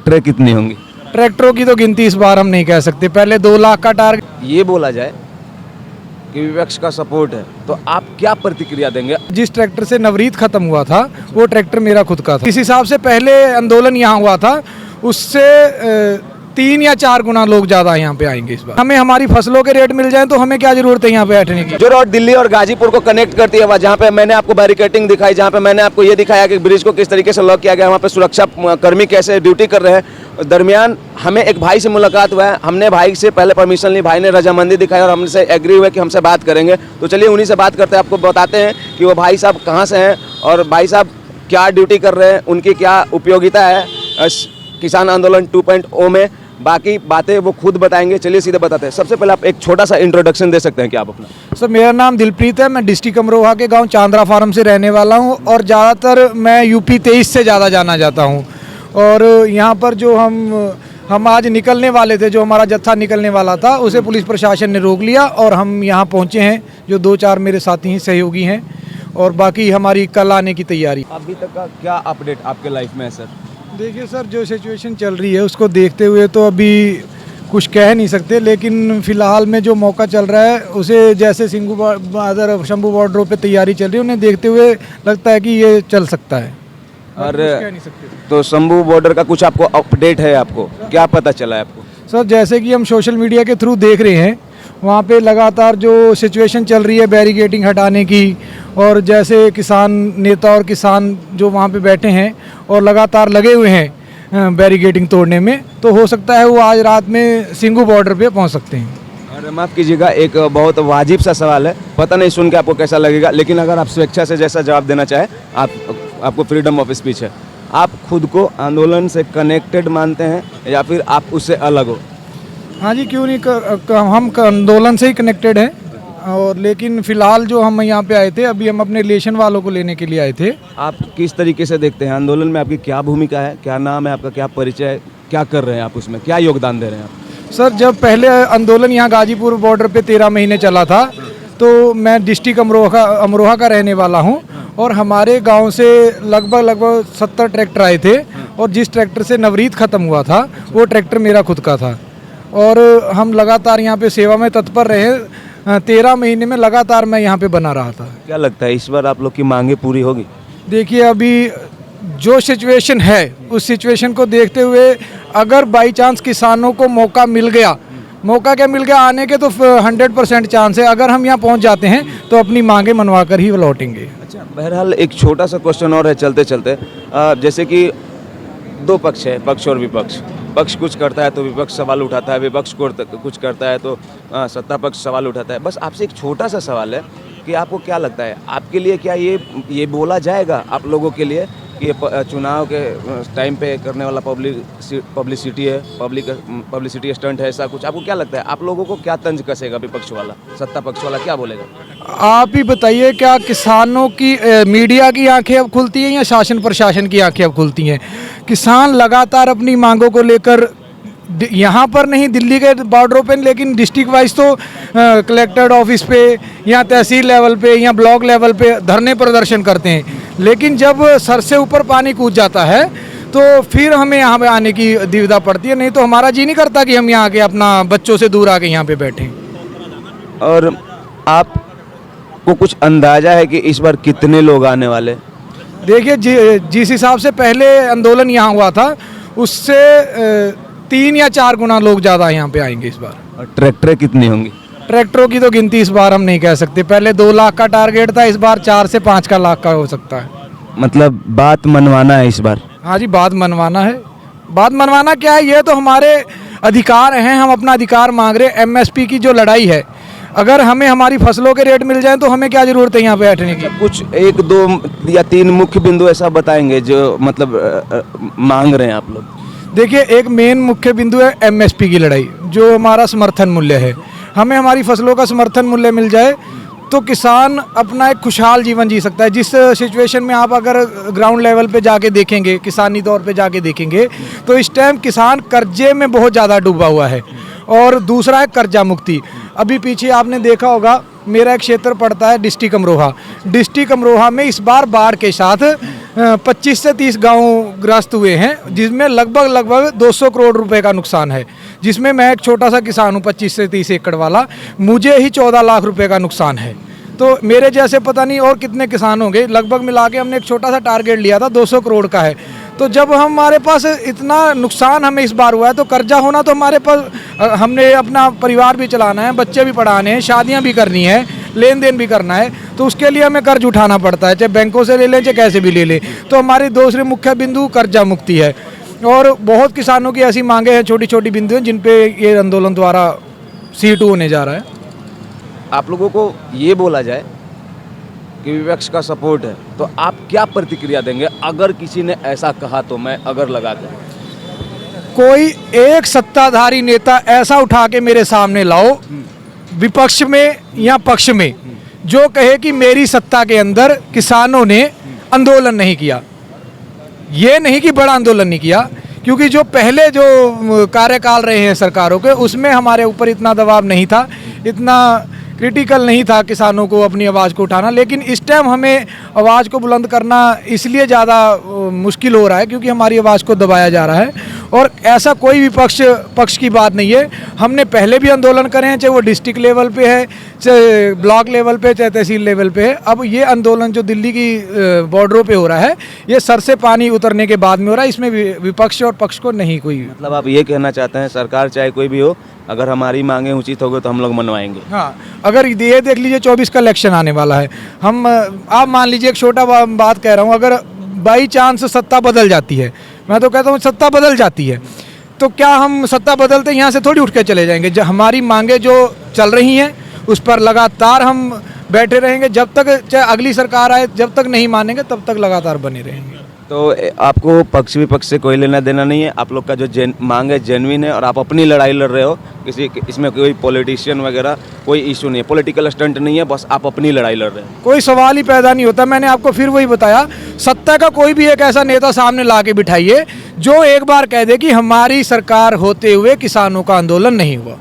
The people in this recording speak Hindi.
ट्रैक्टरें कितनी होंगी? ट्रैक्टरों की तो गिनती इस बार हम नहीं कह सकते। पहले 2 लाख का टारगेट। ये बोला जाए कि विपक्ष का सपोर्ट है तो आप क्या प्रतिक्रिया देंगे? जिस ट्रैक्टर से नवरीत खत्म हुआ था वो ट्रैक्टर मेरा खुद का था। इस हिसाब से पहले आंदोलन यहाँ हुआ था उससे 3 या 4 गुना लोग ज़्यादा यहाँ पे आएंगे इस बार। हमें हमारी फसलों के रेट मिल जाएं तो हमें क्या जरूरत है यहाँ पे बैठने की। जो रोड दिल्ली और गाजीपुर को कनेक्ट करती है वहाँ, जहाँ पे मैंने आपको बैरिकेटिंग दिखाई, जहाँ पे मैंने आपको ये दिखाया कि ब्रिज को किस तरीके से लॉक किया गया, वहाँ पे सुरक्षा कर्मी कैसे ड्यूटी कर रहे हैं। दरमियान हमें एक भाई से मुलाकात हुआ है, हमने भाई से पहले परमिशन ली, भाई ने रजामंदी दिखाई और हमसे एग्री हुए कि हमसे बात करेंगे। तो चलिए उन्हीं से बात करते हैं, आपको बताते हैं कि वो भाई साहब कहाँ से हैं और भाई साहब क्या ड्यूटी कर रहे हैं, उनकी क्या उपयोगिता है किसान आंदोलन 2.0 में। बाकी बातें वो खुद बताएंगे। चलिए सीधे बताते हैं। सबसे पहले आप एक छोटा सा इंट्रोडक्शन दे सकते हैं क्या आप अपना? सर मेरा नाम दिलप्रीत है, मैं डिस्ट्रिक्ट अमरोहा के गांव चांद्रा फार्म से रहने वाला हूं और ज़्यादातर मैं यूपी 23 से ज़्यादा जाना जाता हूं। और यहाँ पर जो हम आज निकलने वाले थे, जो हमारा जत्था निकलने वाला था, उसे पुलिस प्रशासन ने रोक लिया और हम यहाँ पहुँचे हैं। जो 2-4 मेरे साथी हैं, सहयोगी हैं और बाकी हमारी कल आने की तैयारी। अभी तक का क्या अपडेट आपके लाइफ में है सर? देखिए सर, जो सिचुएशन चल रही है उसको देखते हुए तो अभी कुछ कह नहीं सकते, लेकिन फिलहाल में जो मौका चल रहा है उसे जैसे शंभू बॉर्डरों पे तैयारी चल रही है, उन्हें देखते हुए लगता है कि ये चल सकता है। और कह नहीं सकते। तो शंभू बॉर्डर का कुछ आपको अपडेट है? आपको क्या पता चला है आपको? सर जैसे कि हम सोशल मीडिया के थ्रू देख रहे हैं, वहाँ पे लगातार जो सिचुएशन चल रही है बैरिकेडिंग हटाने की, और जैसे किसान नेता और किसान जो वहाँ पे बैठे हैं और लगातार लगे हुए हैं बैरिकेडिंग तोड़ने में, तो हो सकता है वो आज रात में सिंघू बॉर्डर पे पहुँच सकते हैं। और माफ़ कीजिएगा, एक बहुत वाजिब सा सवाल है, पता नहीं सुन के आपको कैसा लगेगा, लेकिन अगर आप स्वेच्छा से जैसा जवाब देना चाहें, आपको फ्रीडम ऑफ स्पीच है। आप खुद को आंदोलन से कनेक्टेड मानते हैं या फिर आप उससे अलग हो? हाँ जी, क्यों नहीं, हम आंदोलन से ही कनेक्टेड हैं। और लेकिन फ़िलहाल जो हम यहाँ पे आए थे, अभी हम अपने रिलेशन वालों को लेने के लिए आए थे। आप किस तरीके से देखते हैं आंदोलन में? आपकी क्या भूमिका है, क्या नाम है आपका, क्या परिचय है, क्या कर रहे हैं आप, उसमें क्या योगदान दे रहे हैं आप? सर जब पहले आंदोलन यहाँ गाजीपुर बॉर्डर पे 13 महीने चला था, तो मैं डिस्ट्रिक्ट अमरोहा का रहने वाला हूँ और हमारे गांव से लगभग 70 ट्रैक्टर आए थे और जिस ट्रैक्टर से नवरीत खत्म हुआ था वो ट्रैक्टर मेरा खुद का था। और हम लगातार यहाँ पे सेवा में तत्पर रहे। 13 महीने में लगातार मैं यहाँ पे बना रहा था। क्या लगता है इस बार आप लोग की मांगे पूरी होगी? देखिए, अभी जो सिचुएशन है उस सिचुएशन को देखते हुए अगर बाई चांस किसानों को मौका मिल गया आने के, तो 100% चांस है। अगर हम यहाँ पहुँच जाते हैं तो अपनी मांगे मनवा कर ही लौटेंगे। अच्छा, बहरहाल एक छोटा सा क्वेश्चन और है चलते चलते, जैसे कि 2 पक्ष है, पक्ष और विपक्ष। पक्ष कुछ करता है तो विपक्ष सवाल उठाता है, विपक्ष कुछ करता है तो सत्ता पक्ष सवाल उठाता है। बस आपसे एक छोटा सा सवाल है कि आपको क्या लगता है, आपके लिए क्या ये बोला जाएगा आप लोगों के लिए कि ये चुनाव के टाइम पे करने वाला पब्लिसिटी है, पब्लिसिटी स्टंट है, ऐसा कुछ? आपको क्या लगता है, आप लोगों को क्या तंज कसेगा विपक्ष वाला, सत्ता पक्ष वाला क्या बोलेगा? आप ही बताइए, क्या किसानों की मीडिया की आंखें अब खुलती हैं या शासन प्रशासन की आंखें अब खुलती हैं? किसान लगातार अपनी मांगों को लेकर यहाँ पर नहीं, दिल्ली के बॉर्डरों पे, लेकिन डिस्ट्रिक्ट वाइज तो कलेक्टर ऑफिस पे या तहसील लेवल पे या ब्लॉक लेवल पे धरने प्रदर्शन करते हैं। लेकिन जब सर से ऊपर पानी कूद जाता है तो फिर हमें यहाँ पे आने की दुविधा पड़ती है। नहीं तो हमारा जी नहीं करता कि हम यहाँ आके अपना बच्चों से दूर आके यहाँ पे बैठें। और आपको कुछ अंदाजा है कि इस बार कितने लोग आने वाले? देखिए, जिस हिसाब से पहले आंदोलन यहाँ हुआ था उससे 3 या 4 गुना लोग ज़्यादा यहाँ पे आएंगे इस बार। और ट्रैक्टरें कितनी होंगी? ट्रैक्टरों की तो गिनती इस बार हम नहीं कह सकते। पहले 2 लाख का टारगेट था, इस बार 4 से 5 का लाख का हो सकता है। मतलब बात मनवाना है इस बार? हाँ जी, बात मनवाना है। बात मनवाना क्या है, ये तो हमारे अधिकार हैं, हम अपना अधिकार मांग रहे हैं। MSP की जो लड़ाई है, अगर हमें हमारी फसलों के रेट मिल जाएं तो हमें क्या ज़रूरत है यहाँ पे बैठने की? कुछ 1, 2 या 3 मुख्य बिंदु ऐसा बताएंगे जो मतलब मांग रहे हैं आप लोग? देखिए, एक मेन मुख्य बिंदु है MSP की लड़ाई, जो हमारा समर्थन मूल्य है। हमें हमारी फसलों का समर्थन मूल्य मिल जाए तो किसान अपना एक खुशहाल जीवन जी सकता है। जिस सिचुएशन में आप अगर ग्राउंड लेवल पे जाके देखेंगे, किसानी तौर पे जाके देखेंगे, तो इस टाइम किसान कर्जे में बहुत ज़्यादा डूबा हुआ है। और दूसरा है कर्जा मुक्ति। अभी पीछे आपने देखा होगा, मेरा एक क्षेत्र पड़ता है डिस्ट्रिक्ट अमरोहा। डिस्ट्रिक्ट अमरोहा में इस बार बाढ़ के साथ 25 से 30 गांव ग्रस्त हुए हैं, जिसमें लगभग 200 करोड़ रुपए का नुकसान है, जिसमें मैं एक छोटा सा किसान हूँ 25 से 30 एकड़ वाला, मुझे ही 14 लाख रुपए का नुकसान है। तो मेरे जैसे पता नहीं और कितने किसान होंगे, लगभग मिला के हमने एक छोटा सा टारगेट लिया था 200 करोड़ का है। तो जब हमारे पास इतना नुकसान हमें इस बार हुआ है तो कर्जा होना तो हमारे पास, हमने अपना परिवार भी चलाना है, बच्चे भी पढ़ाने हैं, शादियां भी करनी है, लेन देन भी करना है, तो उसके लिए हमें कर्ज उठाना पड़ता है, चाहे बैंकों से ले लें चाहे कैसे भी ले लें। तो हमारी दूसरी मुख्य बिंदु कर्जा मुक्ति है। और बहुत किसानों की ऐसी मांगे हैं, छोटी छोटी बिंदु जिन पे ये आंदोलन द्वारा C2 होने जा रहा है। आप लोगों को ये बोला जाए कि विपक्ष का सपोर्ट है, तो आप क्या प्रतिक्रिया देंगे अगर किसी ने ऐसा कहा तो? मैं अगर लगा कर कोई एक सत्ताधारी नेता ऐसा उठा के मेरे सामने लाओ, विपक्ष में या पक्ष में, जो कहे कि मेरी सत्ता के अंदर किसानों ने आंदोलन नहीं किया। ये नहीं कि बड़ा आंदोलन नहीं किया, क्योंकि जो पहले जो कार्यकाल रहे हैं सरकारों के, उसमें हमारे ऊपर इतना दबाव नहीं था, इतना क्रिटिकल नहीं था किसानों को अपनी आवाज़ को उठाना। लेकिन इस टाइम हमें आवाज़ को बुलंद करना इसलिए ज़्यादा मुश्किल हो रहा है क्योंकि हमारी आवाज़ को दबाया जा रहा है। और ऐसा कोई भी पक्ष की बात नहीं है। हमने पहले भी आंदोलन करे हैं, चाहे वो डिस्ट्रिक्ट लेवल पे है, चाहे ब्लॉक लेवल पे, चाहे तहसील लेवल पे है। अब ये आंदोलन जो दिल्ली की बॉर्डरों पे हो रहा है, ये सर से पानी उतरने के बाद में हो रहा है। इसमें विपक्ष और पक्ष को नहीं कोई, मतलब आप ये कहना चाहते हैं सरकार चाहे कोई भी हो, अगर हमारी मांगे उचित हो गई तो हम लोग मनवाएंगे? हाँ, अगर ये देख लीजिए 24 का इलेक्शन आने वाला है, हम आप मान लीजिए एक छोटा बात कह रहा हूँ, अगर बाई चांस सत्ता बदल जाती है, मैं तो कहता हूँ सत्ता बदल जाती है, तो क्या हम सत्ता बदलते यहाँ से थोड़ी उठ के चले जाएंगे? जब हमारी मांगे जो चल रही हैं उस पर लगातार हम बैठे रहेंगे, जब तक चाहे अगली सरकार आए, जब तक नहीं मानेंगे तब तक लगातार बने रहेंगे। तो आपको पक्ष विपक्ष से कोई लेना देना नहीं है, आप लोग का जो मांग है जेन्युइन है और आप अपनी लड़ाई लड़ रहे हो, किसी इसमें कोई पॉलिटिशियन वगैरह कोई इशू नहीं है, पॉलिटिकल स्टंट नहीं है, बस आप अपनी लड़ाई लड़ रहे हैं। कोई सवाल ही पैदा नहीं होता। मैंने आपको फिर वही बताया, सत्ता का कोई भी एक ऐसा नेता सामने ला के बिठाइए जो एक बार कह दे कि हमारी सरकार होते हुए किसानों का आंदोलन नहीं हुआ।